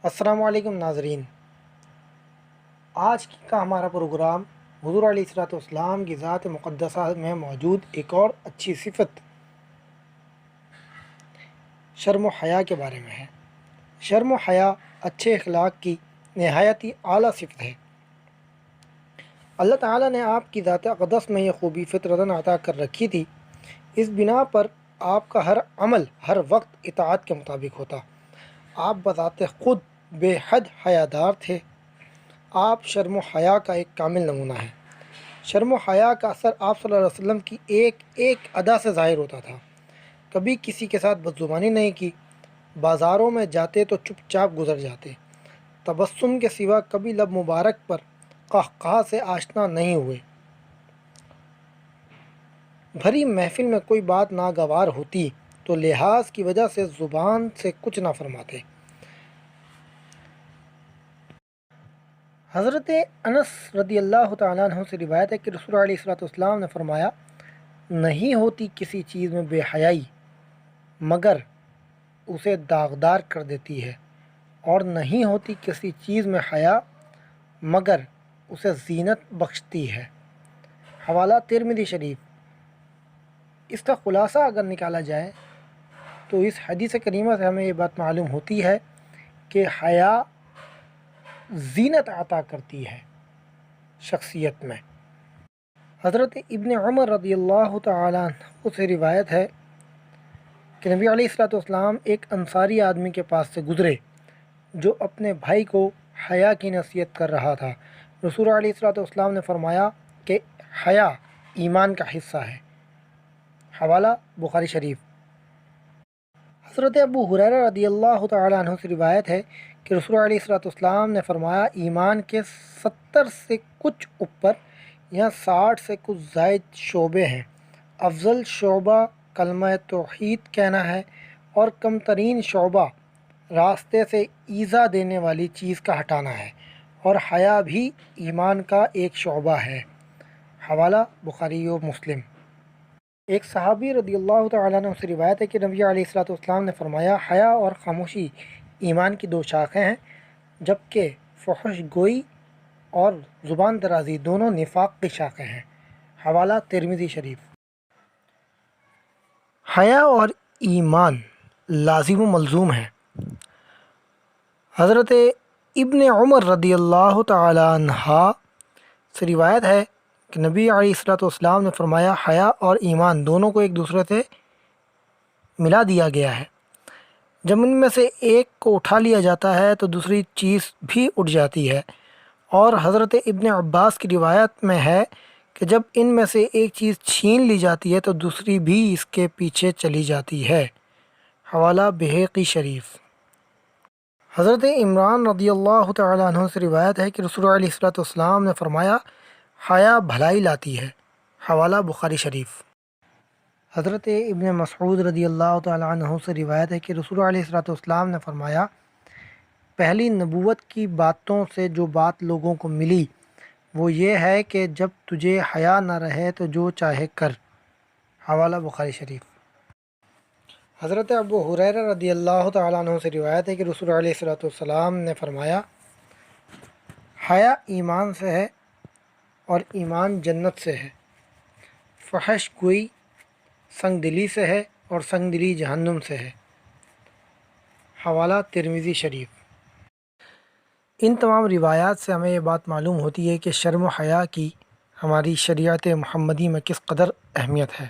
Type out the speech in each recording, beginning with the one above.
السلام علیکم ناظرین، آج کا ہمارا پروگرام حضور علیہ الصلوۃ والسلام کی ذات مقدسہ میں موجود ایک اور اچھی صفت شرم و حیا کے بارے میں ہے۔ شرم و حیا اچھے اخلاق کی نہایت ہی اعلیٰ صفت ہے۔ اللہ تعالیٰ نے آپ کی ذات اقدس میں یہ خوبی فطرتاً عطا کر رکھی تھی، اس بنا پر آپ کا ہر عمل ہر وقت اطاعت کے مطابق ہوتا۔ آپ بذات خود بے حد حیادار تھے۔ آپ شرم و حیا کا ایک کامل نمونہ ہیں۔ شرم و حیا کا اثر آپ صلی اللہ علیہ وسلم کی ایک ایک ادا سے ظاہر ہوتا تھا۔ کبھی کسی کے ساتھ بدزبانی نہیں کی، بازاروں میں جاتے تو چپ چاپ گزر جاتے، تبسم کے سوا کبھی لب مبارک پر قہقہہ سے آشنا نہیں ہوئے، بھری محفل میں کوئی بات ناگوار ہوتی تو لحاظ کی وجہ سے زبان سے کچھ نہ فرماتے۔ حضرت انس رضی اللہ تعالیٰ عنہ سے روایت ہے کہ رسول علیہ الصلوۃ والسلام نے فرمایا، نہیں ہوتی کسی چیز میں بے حیائی مگر اسے داغدار کر دیتی ہے، اور نہیں ہوتی کسی چیز میں حیا مگر اسے زینت بخشتی ہے۔ حوالہ ترمذی شریف۔ اس کا خلاصہ اگر نکالا جائے تو اس حدیث کریمہ سے ہمیں یہ بات معلوم ہوتی ہے کہ حیا زینت عطا کرتی ہے شخصیت میں۔ حضرت ابن عمر رضی اللہ تعالیٰ عنہ سے روایت ہے کہ نبی علیہ الصلوۃ والسلام ایک انصاری آدمی کے پاس سے گزرے جو اپنے بھائی کو حیا کی نصیحت کر رہا تھا۔ رسول علیہ الصلوۃ والسلام نے فرمایا کہ حیا ایمان کا حصہ ہے۔ حوالہ بخاری شریف۔ حضرت ابو ہریرہ رضی اللہ تعالیٰ عنہ سے روایت ہے کہ رسول علیہ الصلوۃ والسلام نے فرمایا، ایمان کے 70 سے کچھ اوپر یا 60 سے کچھ زائد شعبے ہیں۔ افضل شعبہ کلمہ توحید کہنا ہے، اور کم ترین شعبہ راستے سے ایذا دینے والی چیز کا ہٹانا ہے، اور حیا بھی ایمان کا ایک شعبہ ہے۔ حوالہ بخاری و مسلم۔ ایک صحابی رضی اللہ تعالیٰ عنہ سے روایت ہے کہ نبی علیہ الصلوۃ والسلام نے فرمایا، حیا اور خاموشی ایمان کی دو شاخیں ہیں، جبکہ فحش گوئی اور زبان درازی دونوں نفاق کی شاخیں ہیں۔ حوالہ ترمذی شریف۔ حیا اور ایمان لازم و ملزوم ہیں۔ حضرت ابن عمر رضی اللہ تعالی عنہ سے روایت ہے کہ نبی علیہ الصلوۃ والسلام نے فرمایا، حیا اور ایمان دونوں کو ایک دوسرے سے ملا دیا گیا ہے، جب ان میں سے ایک کو اٹھا لیا جاتا ہے تو دوسری چیز بھی اٹھ جاتی ہے۔ اور حضرت ابن عباس کی روایت میں ہے کہ جب ان میں سے ایک چیز چھین لی جاتی ہے تو دوسری بھی اس کے پیچھے چلی جاتی ہے۔ حوالہ بہقی شریف۔ حضرت عمران رضی اللہ تعالیٰ عنہ سے روایت ہے کہ رسول علیہ الصلوۃ والسلام نے فرمایا، حیا بھلائی لاتی ہے۔ حوالہ بخاری شریف۔ حضرت ابن مسعود رضی اللہ تعالیٰ عنہ سے روایت ہے کہ رسول علیہ الصلوۃ والسلام نے فرمایا، پہلی نبوت کی باتوں سے جو بات لوگوں کو ملی وہ یہ ہے کہ جب تجھے حیا نہ رہے تو جو چاہے کر۔ حوالہ بخاری شریف۔ حضرت ابو ہریرہ رضی اللہ تعالیٰ عنہ سے روایت ہے کہ رسول علیہ الصلوۃ والسلام نے فرمایا، حیا ایمان سے ہے اور ایمان جنت سے ہے، فحش گوئی سنگ دلی سے ہے اور سنگ دلی جہنم سے ہے۔ حوالہ ترمذی شریف۔ ان تمام روایات سے ہمیں یہ بات معلوم ہوتی ہے کہ شرم و حیا کی ہماری شریعت محمدی میں کس قدر اہمیت ہے۔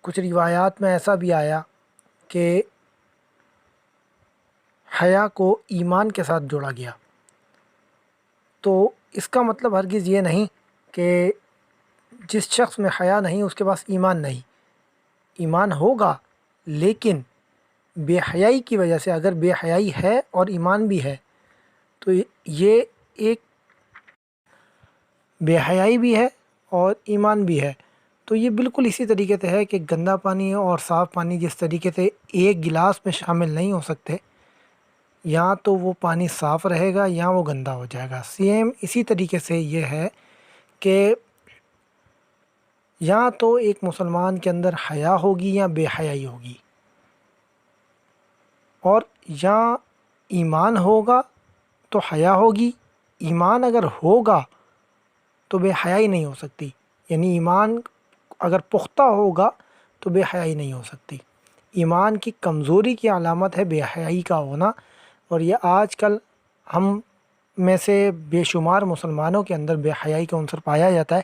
کچھ روایات میں ایسا بھی آیا کہ حیا کو ایمان کے ساتھ جوڑا گیا، تو اس کا مطلب ہرگز یہ نہیں کہ جس شخص میں حیا نہیں اس کے پاس ایمان نہیں، ایمان ہوگا، لیکن بے حیائی کی وجہ سے اگر بے حیائی ہے اور ایمان بھی ہے تو یہ ایک بے حیائی بھی ہے اور ایمان بھی ہے، تو یہ بالکل اسی طریقے سے ہے کہ گندا پانی اور صاف پانی جس طریقے سے ایک گلاس میں شامل نہیں ہو سکتے، یا تو وہ پانی صاف رہے گا یا وہ گندا ہو جائے گا، سیم اسی طریقے سے یہ ہے کہ یا تو ایک مسلمان کے اندر حیا ہوگی یا بے حیائی ہوگی۔ اور یا ایمان ہوگا تو حیا ہوگی، ایمان اگر ہوگا تو بے حیائی نہیں ہو سکتی، یعنی ایمان اگر پختہ ہوگا تو بے حیائی نہیں ہو سکتی۔ ایمان کی کمزوری کی علامت ہے بے حیائی کا ہونا، اور یہ آج کل ہم میں سے بے شمار مسلمانوں کے اندر بے حیائی کا عنصر پایا جاتا ہے۔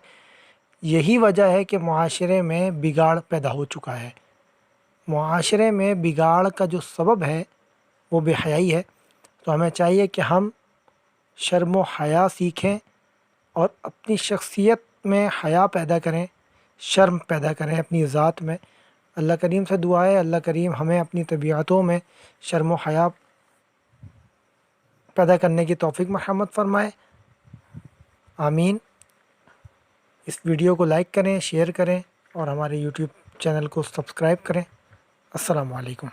یہی وجہ ہے کہ معاشرے میں بگاڑ پیدا ہو چکا ہے۔ معاشرے میں بگاڑ کا جو سبب ہے وہ بے حیائی ہے، تو ہمیں چاہیے کہ ہم شرم و حیا سیکھیں اور اپنی شخصیت میں حیا پیدا کریں، شرم پیدا کریں اپنی ذات میں۔ اللہ کریم سے دعا ہے اللہ کریم ہمیں اپنی طبیعتوں میں شرم و حیا پیدا کرنے کی توفیق مرحمت فرمائے، آمین۔ اس ویڈیو کو لائک کریں، شیئر کریں اور ہمارے یوٹیوب چینل کو سبسکرائب کریں۔ السلام علیکم۔